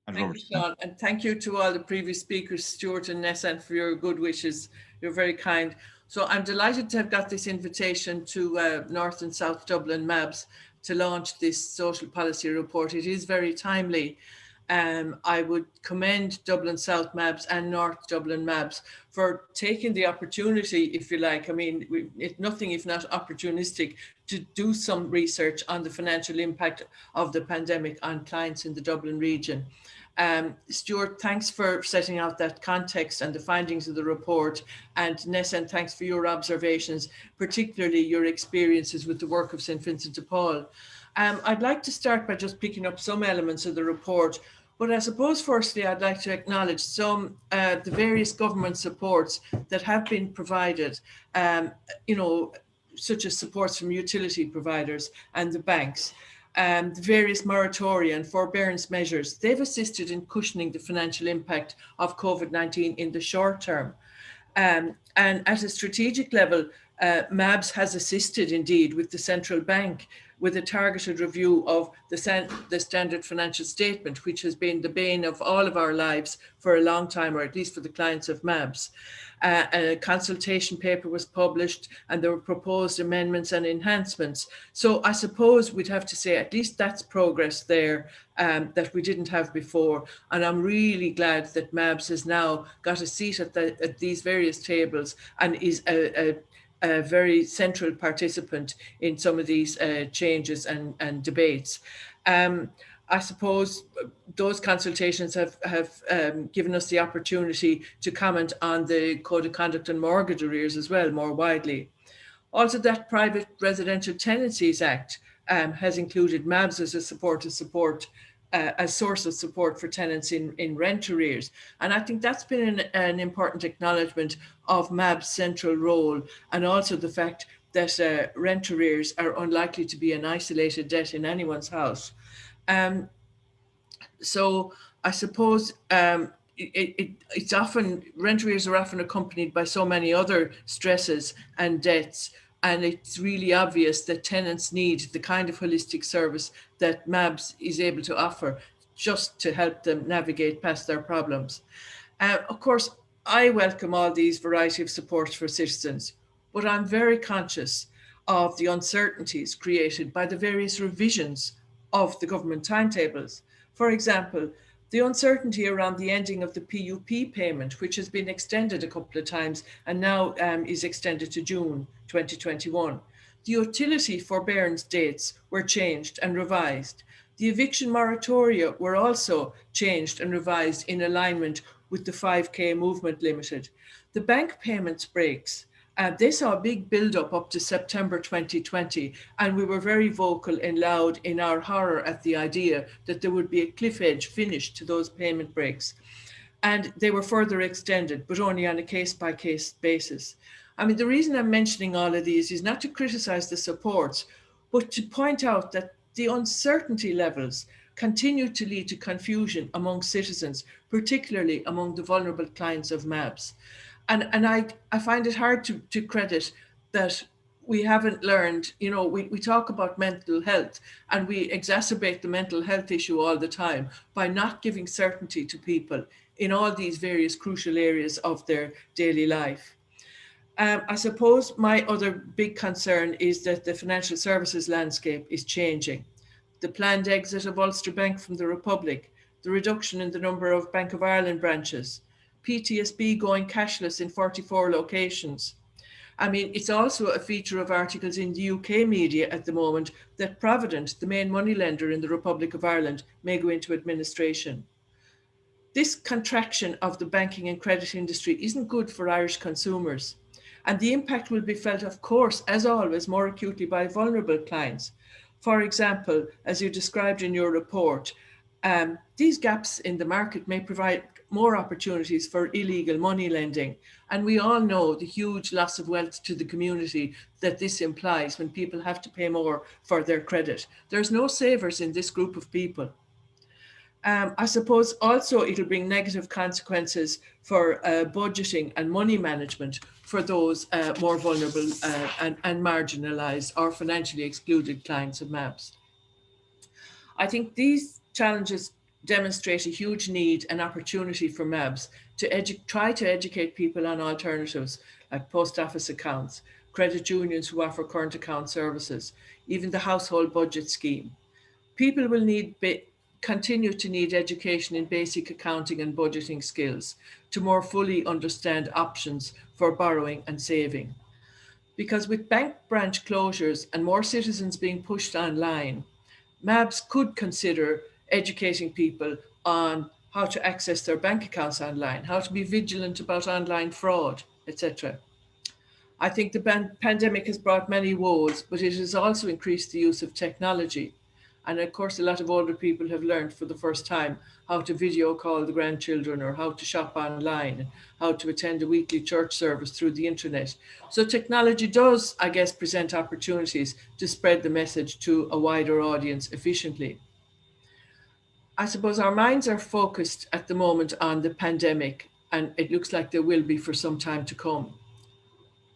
And Thank Robert. you, Sean, and thank you to all the previous speakers, Stuart and Nessa, for your good wishes. You're very kind. So I'm delighted to have got this invitation to North and South Dublin MABS to launch this social policy report. It is very timely. I would commend Dublin South MABS and North Dublin MABS for taking the opportunity, if you like. I mean, it's nothing if not opportunistic to do some research on the financial impact of the pandemic on clients in the Dublin region. Stuart, thanks for setting out that context and the findings of the report. And Nessa, thanks for your observations, particularly your experiences with the work of St. Vincent de Paul. I'd like to start by just picking up some elements of the report, but I suppose firstly I'd like to acknowledge some the various government supports that have been provided, such as supports from utility providers and the banks. The various moratoria and forbearance measures, they've assisted in cushioning the financial impact of COVID-19 in the short term. And at a strategic level, MABS has assisted indeed with the central bank with a targeted review of the standard financial statement, which has been the bane of all of our lives for a long time, or at least for the clients of MABS. A consultation paper was published and there were proposed amendments and enhancements. So I suppose we'd have to say at least that's progress there that we didn't have before. And I'm really glad that MABS has now got a seat at these various tables and is a very central participant in some of these changes and debates. I suppose those consultations have given us the opportunity to comment on the Code of Conduct and mortgage arrears as well, more widely. Also, that Private Residential Tenancies Act has included MABS as a source of support for tenants in rent arrears. And I think that's been an important acknowledgement of MAB's central role, and also the fact that rent arrears are unlikely to be an isolated debt in anyone's house. So I suppose it's often, rent arrears are often accompanied by so many other stresses and debts. And it's really obvious that tenants need the kind of holistic service that MABS is able to offer just to help them navigate past their problems. Of course, I welcome all these variety of supports for citizens, but I'm very conscious of the uncertainties created by the various revisions of the government timetables. For example, the uncertainty around the ending of the PUP payment, which has been extended a couple of times and now is extended to June 2021. The utility forbearance dates were changed and revised. The eviction moratoria were also changed and revised in alignment with the 5K movement limited. The bank payments breaks, they saw a big build-up up to September 2020, and we were very vocal and loud in our horror at the idea that there would be a cliff edge finish to those payment breaks. And they were further extended, but only on a case-by-case basis. I mean, the reason I'm mentioning all of these is not to criticise the supports, but to point out that the uncertainty levels continue to lead to confusion among citizens, particularly among the vulnerable clients of MABS. And I find it hard to credit that we haven't learned, we talk about mental health and we exacerbate the mental health issue all the time by not giving certainty to people in all these various crucial areas of their daily life. I suppose my other big concern is that the financial services landscape is changing. The planned exit of Ulster Bank from the Republic, the reduction in the number of Bank of Ireland branches, PTSB going cashless in 44 locations. I mean, it's also a feature of articles in the UK media at the moment that Provident, the main moneylender in the Republic of Ireland, may go into administration. This contraction of the banking and credit industry isn't good for Irish consumers. And the impact will be felt, of course, as always, more acutely by vulnerable clients. For example, as you described in your report, these gaps in the market may provide more opportunities for illegal money lending. And we all know the huge loss of wealth to the community that this implies when people have to pay more for their credit. There's no savers in this group of people. I suppose also it'll bring negative consequences for budgeting and money management for those more vulnerable and marginalised or financially excluded clients of MABS. I think these challenges demonstrate a huge need and opportunity for MABS to try to educate people on alternatives like post office accounts, credit unions who offer current account services, even the household budget scheme. People will continue to need education in basic accounting and budgeting skills to more fully understand options for borrowing and saving. Because with bank branch closures and more citizens being pushed online, MABS could consider educating people on how to access their bank accounts online, how to be vigilant about online fraud, etc. I think the pandemic has brought many woes, but it has also increased the use of technology. And of course, a lot of older people have learned for the first time how to video call the grandchildren or how to shop online, how to attend a weekly church service through the internet. So technology does, I guess, present opportunities to spread the message to a wider audience efficiently. I suppose our minds are focused at the moment on the pandemic, and it looks like there will be for some time to come.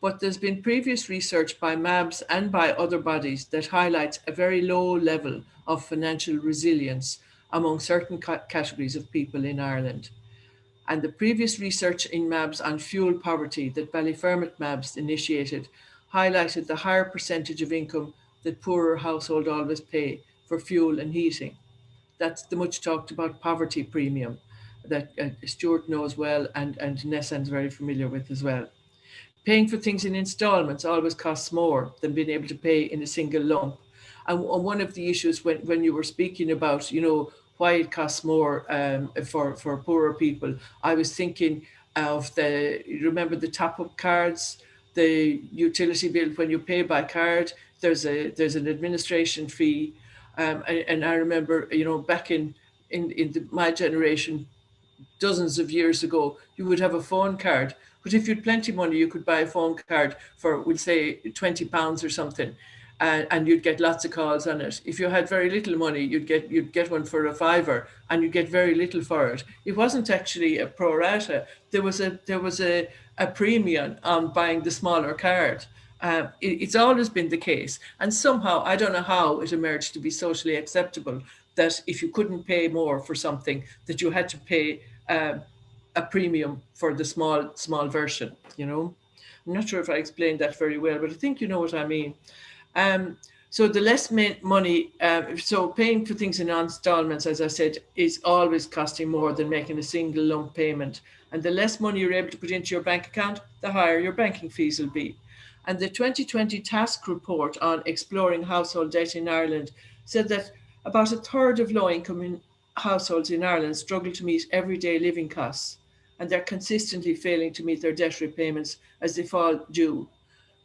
But there's been previous research by MABS and by other bodies that highlights a very low level of financial resilience among certain categories of people in Ireland. And the previous research in MABS on fuel poverty that Ballyfermot MABS initiated highlighted the higher percentage of income that poorer households always pay for fuel and heating. That's the much talked about poverty premium that Stuart knows well and Nessan's very familiar with as well. Paying for things in installments always costs more than being able to pay in a single lump. And one of the issues when you were speaking about, why it costs more for poorer people, I was thinking of remember the top-up cards, the utility bill when you pay by card, there's an administration fee. And I remember, back in my generation, dozens of years ago, you would have a phone card. But if you had plenty of money, you could buy a phone card for, we'll say, £20 or something, and you'd get lots of calls on it. If you had very little money, you'd get one for a fiver, and you'd get very little for it. It wasn't actually a pro rata. There was a premium on buying the smaller card. It's always been the case. And somehow, I don't know how it emerged to be socially acceptable that if you couldn't pay more for something, that you had to pay a premium for the small version. I'm not sure if I explained that very well, but I think you know what I mean. So the less money, so paying for things in installments, as I said, is always costing more than making a single lump payment. And the less money you're able to put into your bank account, the higher your banking fees will be. And the 2020 task report on exploring household debt in Ireland said that about a third of low-income households in Ireland struggle to meet everyday living costs, and they're consistently failing to meet their debt repayments as they fall due.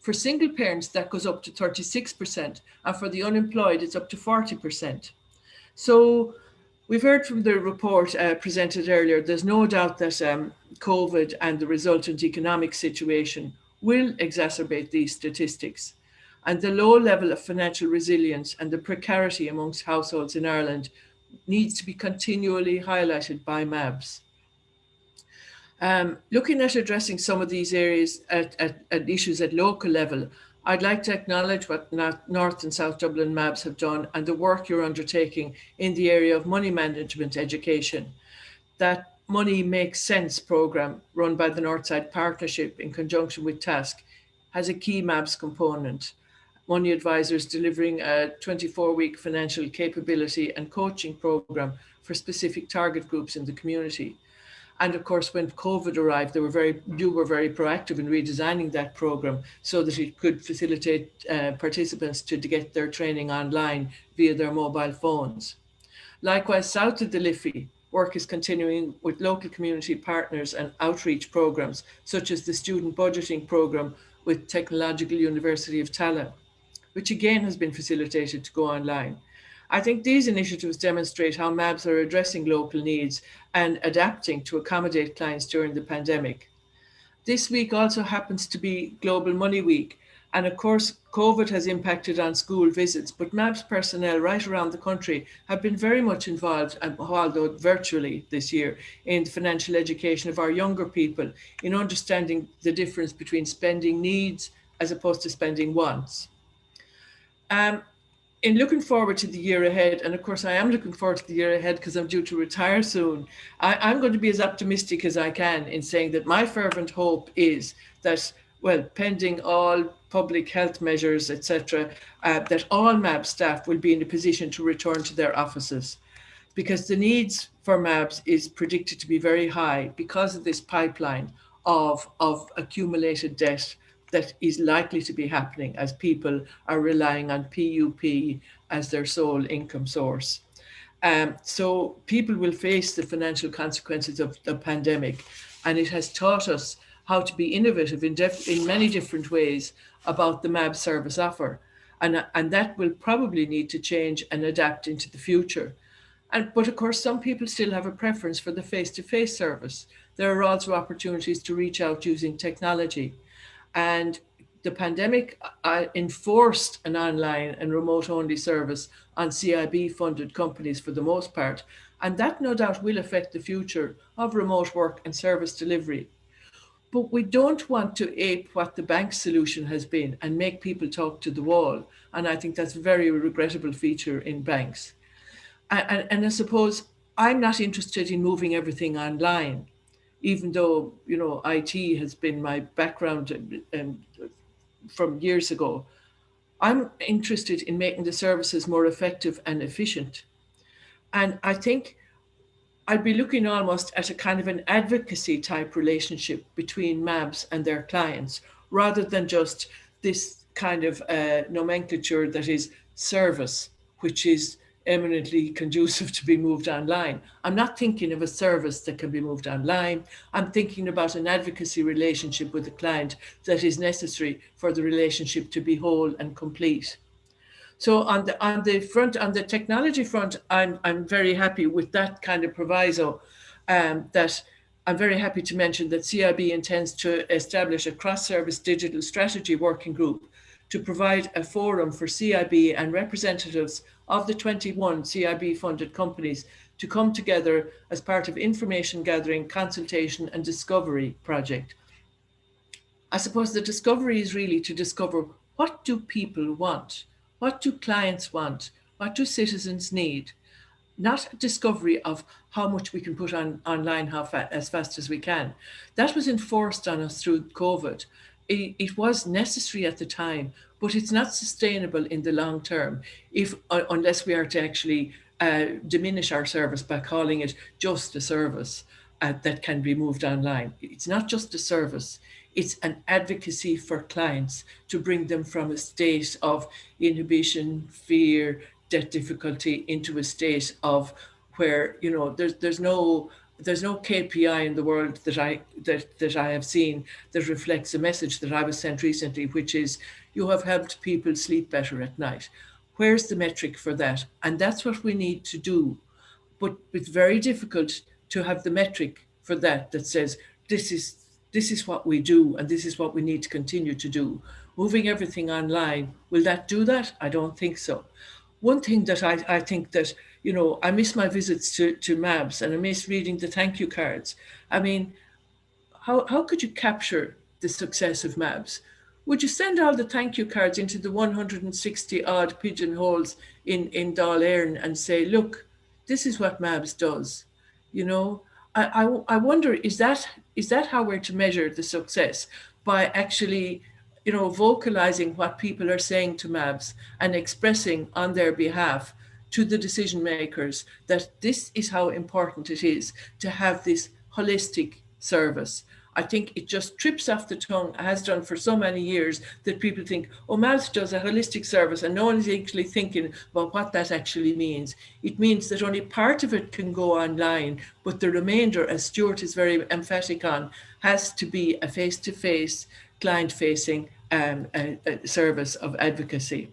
For single parents, that goes up to 36%, and for the unemployed, it's up to 40%. So we've heard from the report presented earlier, there's no doubt that COVID and the resultant economic situation will exacerbate these statistics. And the low level of financial resilience and the precarity amongst households in Ireland needs to be continually highlighted by MABS. Looking at addressing some of these areas at issues at local level, I'd like to acknowledge what North and South Dublin MABS have done and the work you're undertaking in the area of money management education. That Money Makes Sense programme run by the Northside Partnership in conjunction with TASC has a key MABS component. Money advisors delivering a 24-week financial capability and coaching programme for specific target groups in the community. And of course, when COVID arrived, you were very proactive in redesigning that program so that it could facilitate participants to get their training online via their mobile phones. Likewise, south of the Liffey, work is continuing with local community partners and outreach programs, such as the student budgeting program with Technological University of Tallaght, which again has been facilitated to go online. I think these initiatives demonstrate how MABS are addressing local needs and adapting to accommodate clients during the pandemic. This week also happens to be Global Money Week, and of course, COVID has impacted on school visits, but MABS personnel right around the country have been very much involved, although virtually this year, in the financial education of our younger people, in understanding the difference between spending needs as opposed to spending wants. in looking forward to the year ahead, and of course I am looking forward to the year ahead because I'm due to retire soon, I'm going to be as optimistic as I can in saying that my fervent hope is that, well, pending all public health measures, etc., that all MABS staff will be in a position to return to their offices, because the needs for MABS is predicted to be very high because of this pipeline of accumulated debt that is likely to be happening as people are relying on PUP as their sole income source. So people will face the financial consequences of the pandemic, and it has taught us how to be innovative in many different ways about the MAB service offer. And that will probably need to change and adapt into the future. But of course, some people still have a preference for the face-to-face service. There are also opportunities to reach out using technology. And the pandemic enforced an online and remote-only service on CIB-funded companies for the most part. And that no doubt will affect the future of remote work and service delivery. But we don't want to ape what the bank solution has been and make people talk to the wall. And I think that's a very regrettable feature in banks. And I suppose I'm not interested in moving everything online, even though, IT has been my background from years ago. I'm interested in making the services more effective and efficient. And I think I'd be looking almost at a kind of an advocacy type relationship between MABS and their clients, rather than just this kind of nomenclature that is service, which is eminently conducive to be moved online. I'm not thinking of a service that can be moved online. I'm thinking about an advocacy relationship with the client that is necessary for the relationship to be whole and complete. So on the technology front, I'm very happy with that kind of proviso. That I'm very happy to mention that CIB intends to establish a cross-service digital strategy working group to provide a forum for CIB and representatives of the 21 CIB-funded companies to come together as part of information gathering, consultation, and discovery project. I suppose the discovery is really to discover, what do people want? What do clients want? What do citizens need? Not discovery of how much we can put on online as fast as we can. That was enforced on us through COVID. It was necessary at the time, but it's not sustainable in the long term if unless we are to actually diminish our service by calling it just a service that can be moved online. It's not just a service, it's an advocacy for clients to bring them from a state of inhibition, fear, debt difficulty into a state of where, there's no KPI in the world that I have seen that reflects a message that I was sent recently, which is, you have helped people sleep better at night. Where's the metric for that? And that's what we need to do. But it's very difficult to have the metric for that says, this is what we do and this is what we need to continue to do. Moving everything online, will that do that? I don't think so. One thing that I think that, I miss my visits to MABS, and I miss reading the thank you cards. I mean, how could you capture the success of MABS? Would you send all the thank you cards into the 160 odd pigeonholes in Dáil Éireann and say, look, this is what MABS does? I wonder, is that how we're to measure the success? By actually, vocalizing what people are saying to MABS and expressing on their behalf to the decision makers that this is how important it is to have this holistic service. I think it just trips off the tongue, has done for so many years, that people think, oh, MABS does a holistic service, and no one is actually thinking about what that actually means. It means that only part of it can go online, but the remainder, as Stuart is very emphatic on, has to be a face-to-face, client-facing service of advocacy.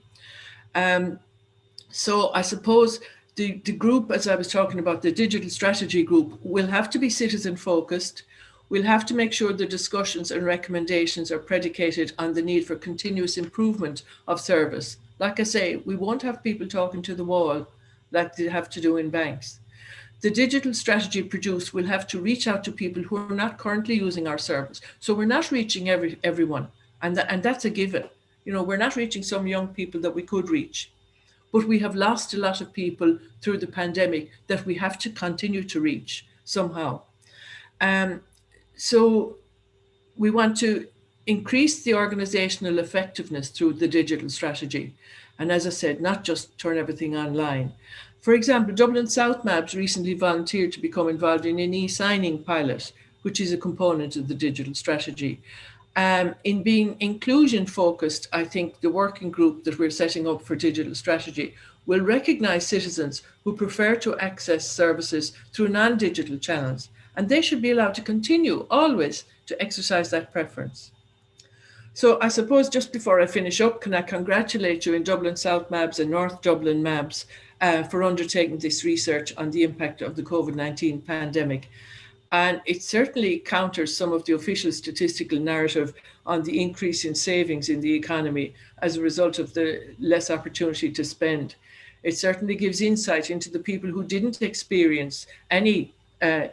So I suppose the group, as I was talking about, the digital strategy group, will have to be citizen focused. We'll have to make sure the discussions and recommendations are predicated on the need for continuous improvement of service. Like I say, we won't have people talking to the wall like they have to do in banks. The digital strategy produced will have to reach out to people who are not currently using our service. So we're not reaching everyone, and that's a given. We're not reaching some young people that we could reach. but we have lost a lot of people through the pandemic that we have to continue to reach somehow. So we want to increase the organizational effectiveness through the digital strategy. And as I said, not just turn everything online. For example, Dublin South MABS recently volunteered to become involved in an e-signing pilot, which is a component of the digital strategy. In being inclusion focused, I think the working group that we're setting up for digital strategy will recognise citizens who prefer to access services through non-digital channels, and they should be allowed to continue always to exercise that preference. So I suppose just before I finish up, can I congratulate you in Dublin South MABS and North Dublin MABS for undertaking this research on the impact of the COVID-19 pandemic. And it certainly counters some of the official statistical narrative on the increase in savings in the economy as a result of the less opportunity to spend. It certainly gives insight into the people who didn't experience any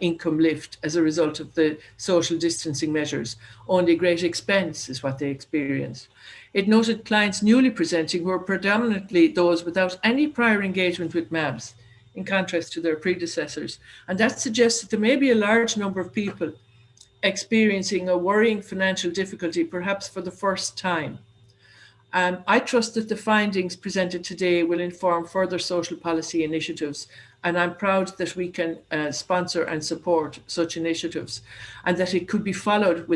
income lift as a result of the social distancing measures. Only great expense is what they experienced. It noted clients newly presenting were predominantly those without any prior engagement with MABS, in contrast to their predecessors. And that suggests that there may be a large number of people experiencing a worrying financial difficulty, perhaps for the first time. I trust that the findings presented today will inform further social policy initiatives, and I'm proud that we can sponsor and support such initiatives, and that it could be followed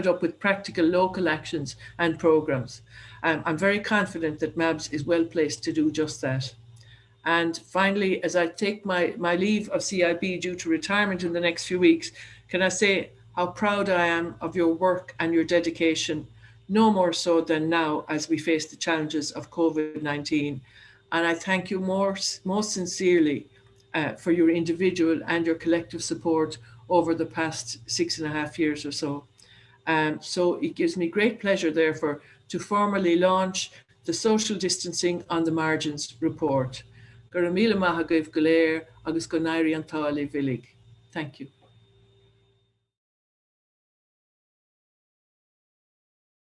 up with practical local actions and programs. I'm very confident that MABS is well placed to do just that. And finally, as I take my leave of CIB due to retirement in the next few weeks, can I say how proud I am of your work and your dedication, no more so than now as we face the challenges of COVID-19. And I thank you most sincerely for your individual and your collective support over the past 6.5 years or so. So it gives me great pleasure, therefore, to formally launch the Social Distancing on the Margins report. Thank you.